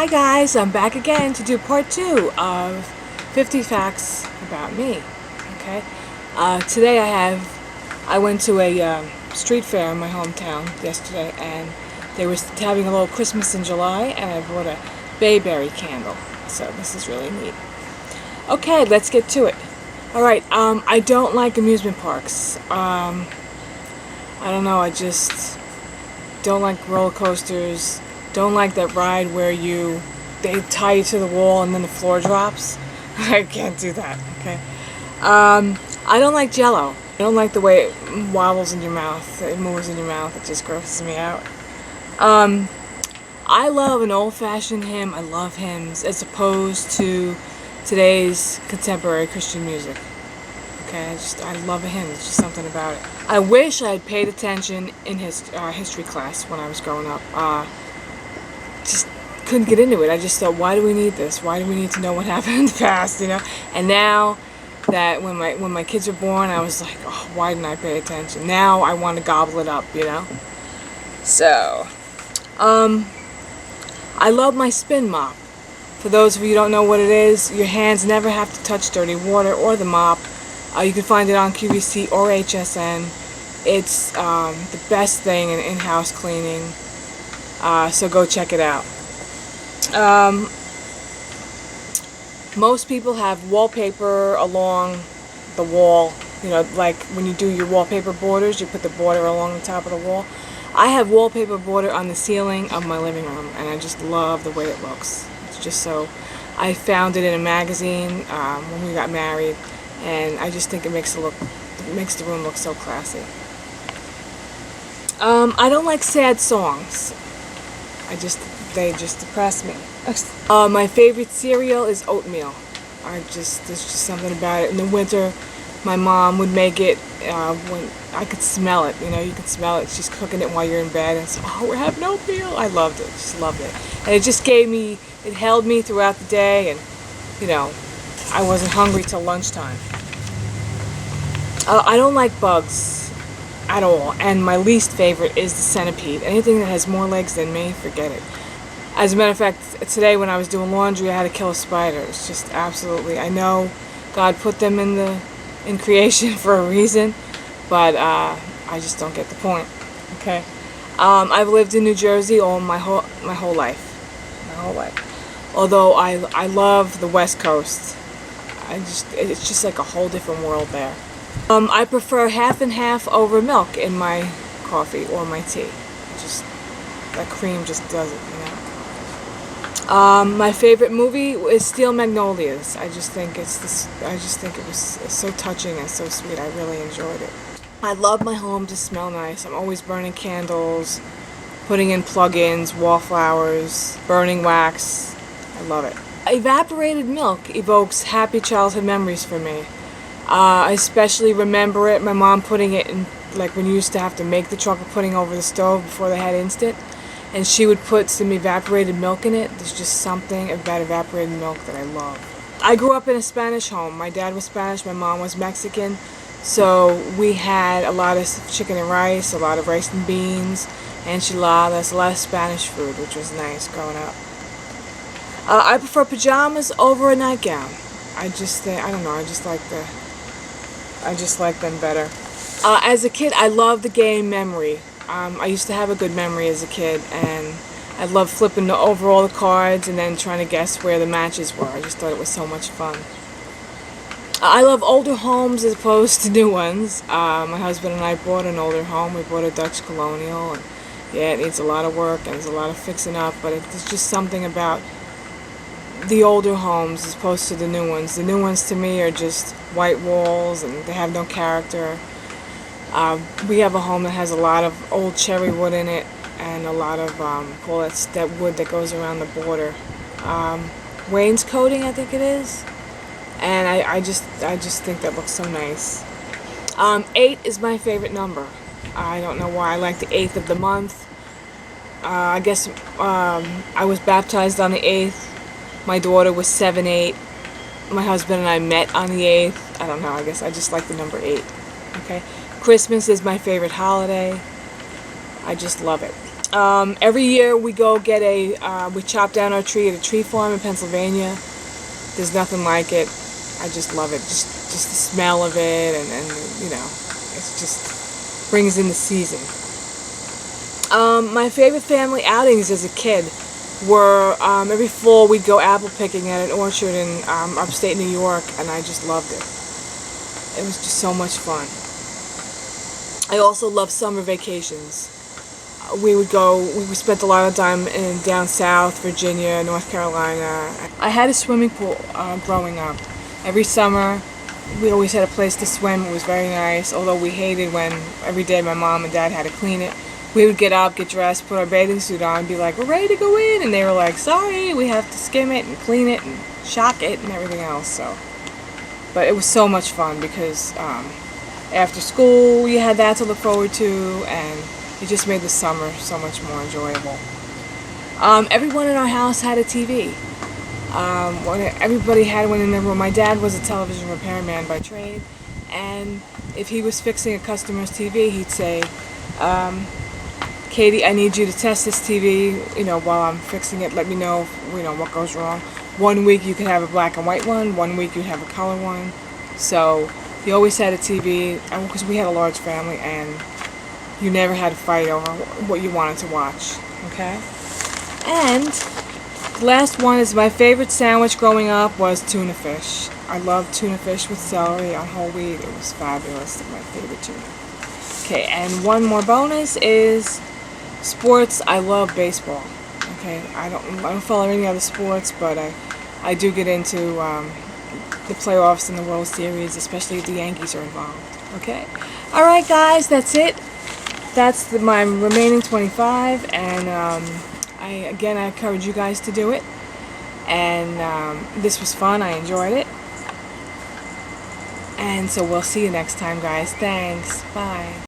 Hi guys, I'm back again to do part 2 of 50 facts about me. Okay, today I went to a street fair in my hometown yesterday, and they were having a little Christmas in July, and I bought a bayberry candle. So this is really neat. Okay, let's get to it. Alright, I don't like amusement parks. I don't know, I just don't like roller coasters. Don't like that ride where they tie you to the wall and then the floor drops. I can't do that, okay? I don't like Jell-O. I don't like the way it wobbles in your mouth. It moves in your mouth. It just grosses me out. I love an old-fashioned hymn. I love hymns as opposed to today's contemporary Christian music. Okay, I love a hymn. There's just something about it. I wish I had paid attention in history class when I was growing up. Just couldn't get into it. I just thought, why do we need this? Why do we need to know what happened in the past, you know? And now that when my kids were born, I was like, oh, why didn't I pay attention? Now I want to gobble it up, you know? So, I love my spin mop. For those of you who don't know what it is, your hands never have to touch dirty water or the mop. You can find it on QVC or HSN. It's the best thing in in-house cleaning. So go check it out. Most people have wallpaper along the wall. You know, like when you do your wallpaper borders, you put the border along the top of the wall. I have wallpaper border on the ceiling of my living room, and I just love the way it looks. It's just so... I found it in a magazine when we got married, and I just think it makes the room look so classy. I don't like sad songs. They just depress me. My favorite cereal is oatmeal. There's just something about it. In the winter, my mom would make it when I could smell it. You know, you could smell it. She's cooking it while you're in bed, and it's, oh, we're having oatmeal. I loved it. Just loved it. And it just it held me throughout the day, and, you know, I wasn't hungry till lunchtime. I don't like bugs at all, and my least favorite is the centipede. Anything that has more legs than me, forget it. As a matter of fact, today when I was doing laundry, I had to kill a spider. It's just absolutely... I know God put them in creation for a reason, but I just don't get the point. Okay, I've lived in New Jersey my whole life. Although I love the West Coast. It's just like a whole different world there. I prefer half and half over milk in my coffee or my tea. That cream just does it, you know. My favorite movie is Steel Magnolias. I just think it was so touching and so sweet. I really enjoyed it. I love my home to smell nice. I'm always burning candles, putting in plug-ins, wallflowers, burning wax. I love it. Evaporated milk evokes happy childhood memories for me. I especially remember it, my mom putting it in, like when you used to have to make the chocolate pudding over the stove before they had instant, and she would put some evaporated milk in it. There's just something about evaporated milk that I love. I grew up in a Spanish home. My dad was Spanish, my mom was Mexican, so we had a lot of chicken and rice, a lot of rice and beans, enchiladas, a lot of Spanish food, which was nice growing up. I prefer pajamas over a nightgown. I don't know, I just like them better. As a kid, I loved the game memory. I used to have a good memory as a kid, and I loved flipping over all the cards and then trying to guess where the matches were. I just thought it was so much fun. I love older homes as opposed to new ones. My husband and I bought an older home. We bought a Dutch colonial, and yeah, it needs a lot of work and there's a lot of fixing up, but there's just something about the older homes as opposed to the new ones. The new ones to me are just white walls and they have no character. We have a home that has a lot of old cherry wood in it and a lot of that wood that goes around the border. Wainscoting, I think it is. And I just think that looks so nice. 8 is my favorite number. I don't know why. I like the 8th of the month. I guess I was baptized on the 8th. My daughter was 7/8. My husband and I met on the 8th. I don't know, I guess I just like the number 8. Okay? Christmas is my favorite holiday. I just love it. Every year we go get we chop down our tree at a tree farm in Pennsylvania. There's nothing like it. I just love it. Just the smell of it, and you know, it's just brings in the season. My favorite family outings as a kid were every fall we'd go apple picking at an orchard in upstate New York, and I just loved it. It was just so much fun. I also love summer vacations. We spent a lot of time in down south, Virginia, North Carolina. I had a swimming pool growing up. Every summer, we always had a place to swim. It was very nice, although we hated when every day my mom and dad had to clean it. We would get up, get dressed, put our bathing suit on, and be like, we're ready to go in. And they were like, sorry, we have to skim it and clean it and shock it and everything else. So, but it was so much fun because after school, you had that to look forward to, and it just made the summer so much more enjoyable. Everyone in our house had a TV. Everybody had one in their room. My dad was a television repairman by trade, and if he was fixing a customer's TV, he'd say, Katie, I need you to test this TV, while I'm fixing it. Let me know, what goes wrong. 1 week you could have a black and white one. 1 week you'd have a color one. So he always had a TV, because we had a large family, and you never had to fight over what you wanted to watch. Okay? And the last one is my favorite sandwich growing up was tuna fish. I loved tuna fish with celery on whole wheat. It was fabulous. My favorite tuna. Okay, and one more bonus is sports. I love baseball. Okay, I don't follow any other sports, but I do get into the playoffs and the World Series, especially if the Yankees are involved. Okay, all right, guys, that's it. That's my remaining 25, and I encourage you guys to do it. And this was fun. I enjoyed it. And so we'll see you next time, guys. Thanks. Bye.